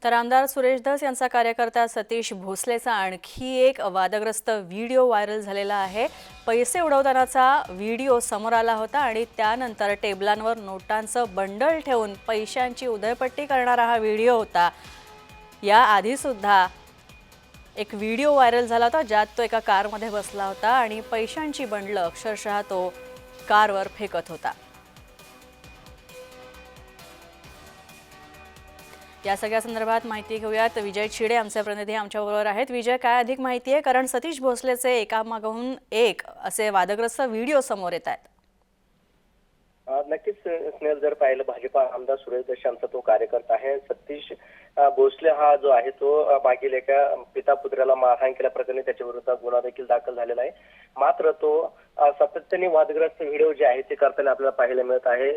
तर आमदार सुरेश धस यांचा कार्यकर्ता सतीश भोसलेचा आणखी एक वादग्रस्त व्हिडिओ व्हायरल झालेला आहे। पैसे उडवतानाचा व्हिडिओ समोर आला होता आणि त्यानंतर टेबलांवर नोटांचं बंडल ठेवून पैशांची उधळपट्टी करणारा हा व्हिडिओ होता। या आधी सुद्धा एक व्हिडिओ व्हायरल झाला होता ज्यात तो एका कारमध्ये बसला होता आणि पैशांची बंडल अक्षरशः तो कारवर फेकत होता। या सगळ्या संदर्भात माहिती घेऊयात। विजय चिडे आमचे प्रतिनिधी आमच्याबरोबर आहेत। विजय, काय अधिक माहिती आहे? कारण सतीश भोसलेचे एकामागून एक असे वादग्रस्त व्हिडिओ समोर येत आहेत। नक्कीच स्नेहल, जर पाहिलं भाजपा आमदार सुरेश धस यांचा तो कार्यकर्ता आहे। सतीश भोसले हा जो आहे तो मागील एका पिता पुत्राला मारहाण केल्याप्रकरणी त्याच्या विरोधात गुन्हा देखील दाखल झालेला आहे। मात्र तो सातत्याने वादग्रस्त व्हिडिओ जे आहे ते करताना आपल्याला पाहायला मिळत आहे।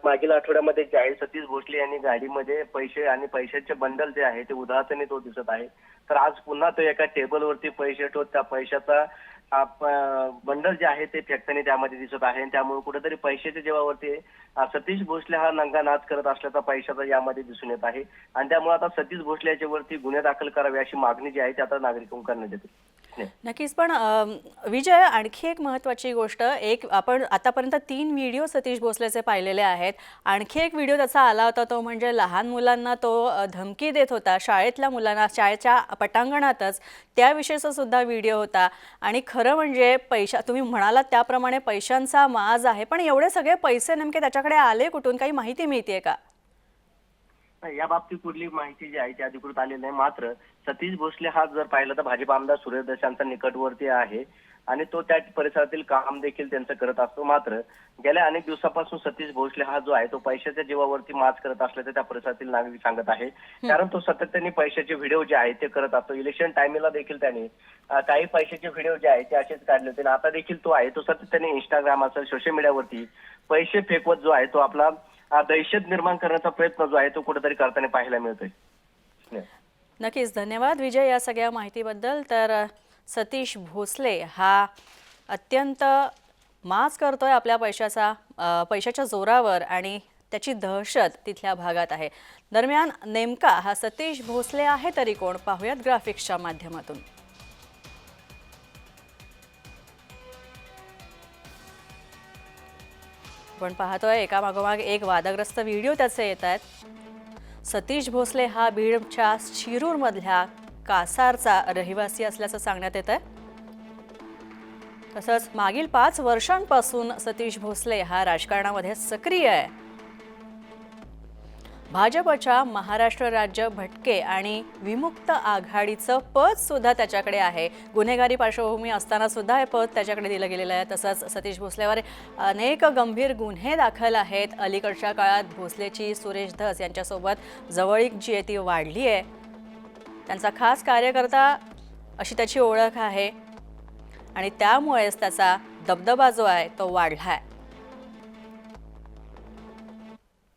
मागील आठवड्यामध्ये जे आहे सतीश भोसले यांनी गाडीमध्ये पैसे आणि पैशाचे बंडल जे आहे ते उधळताना तो दिसत आहे। तर आज पुन्हा तो एका टेबलवरती पैसे ठेवत त्या पैशाचा बंडल जे आहे ते फेकताना त्यामध्ये दिसत आहे। त्यामुळे कुठेतरी पैशाच्या जीवावरती सतीश भोसले हा नंगा नाच करत असल्याचा पैशाचा यामध्ये दिसून येत आहे आणि त्यामुळे आता सतीश भोसले याच्यावरती गुन्हे दाखल करावे अशी मागणी जी आहे ती आता नागरिकांकडून करण्यात येते। नक्कीच, पण विजय, आणखी एक महत्त्वाची गोष्ट, एक आपण आतापर्यंत 3 व्हिडिओ सतीश भोसलेचे पाहिलेले आहेत। आणखी एक व्हिडिओ त्याचा आला होता तो म्हणजे लहान मुलांना तो धमकी देत होता, शाळेतल्या मुलांना, शाळेच्या पटांगणातच त्याविषयीचा सुद्धा व्हिडिओ होता। आणि खरं म्हणजे तुम्ही म्हणालात त्याप्रमाणे पैशांचा माज आहे, पण एवढे सगळे पैसे नेमके त्याच्याकडे आले कुठून? काही माहिती मिळतेय का? या बाबतीत कुठली माहिती जी आहे ती अधिकृत आलेली नाही। मात्र सतीश भोसले हा जर पाहिलं तर भाजपा आमदार सुरेश धस यांचा निकटवर्ती आहे आणि तो त्या परिसरातील काम देखील त्यांचं करत असतो। मात्र गेल्या अनेक दिवसापासून सतीश भोसले हा जो आहे तो पैशाच्या जीवावरती माज करत असल्याचं त्या परिसरातील नागरिक सांगत आहे। कारण तो सातत्याने पैशाचे व्हिडिओ जे आहे ते करत असतो। इलेक्शन टायमिंगला देखील त्याने काही पैशाचे व्हिडिओ जे आहे ते असेच काढले होते। आता देखील तो आहे तो सातत्याने इंस्टाग्राम असेल, सोशल मीडियावरती पैसे फेकवत जो आहे तो आपला दहशत निर्माण करण्याचा प्रयत्न जो आहे तो कुठेतरी करताना पाहायला मिळतोय। नक्कीच, धन्यवाद विजय या सगळ्या माहितीबद्दल। तर सतीश भोसले हा अत्यंत माज करतोय आपल्या पैशाच्या जोरावर आणि त्याची दहशत तिथल्या भागात आहे। दरम्यान नेमका हा सतीश भोसले आहे तरी कोण, पाहूयात ग्राफिक्सच्या माध्यमातून। आपण पाहतोय एकामागोमाग एक वादग्रस्त व्हिडिओ त्याचे येत आहेत। सतीश भोसले हा बीडच्या शिरूरमधल्या कासारचा रहिवासी असल्याचं सांगण्यात येत आहे। तसंच मागील 5 वर्षांपासून सतीश भोसले हा राजकारणामध्ये सक्रिय आहे। भाजपच्या महाराष्ट्र राज्य भटके आणि विमुक्त आघाडीचं पद सुद्धा त्याच्याकडे आहे। गुन्हेगारी पार्श्वभूमी असताना सुद्धा हे पद त्याच्याकडे दिलं गेलेलं आहे। तसंच सतीश भोसलेवर अनेक गंभीर गुन्हे दाखल आहेत। अलीकडच्या काळात भोसलेची सुरेश धस यांच्यासोबत जवळीक जी आहे ती वाढली आहे। त्यांचा खास कार्यकर्ता अशी त्याची ओळख आहे आणि त्यामुळेच त्याचा दबदबा जो आहे तो वाढला आहे।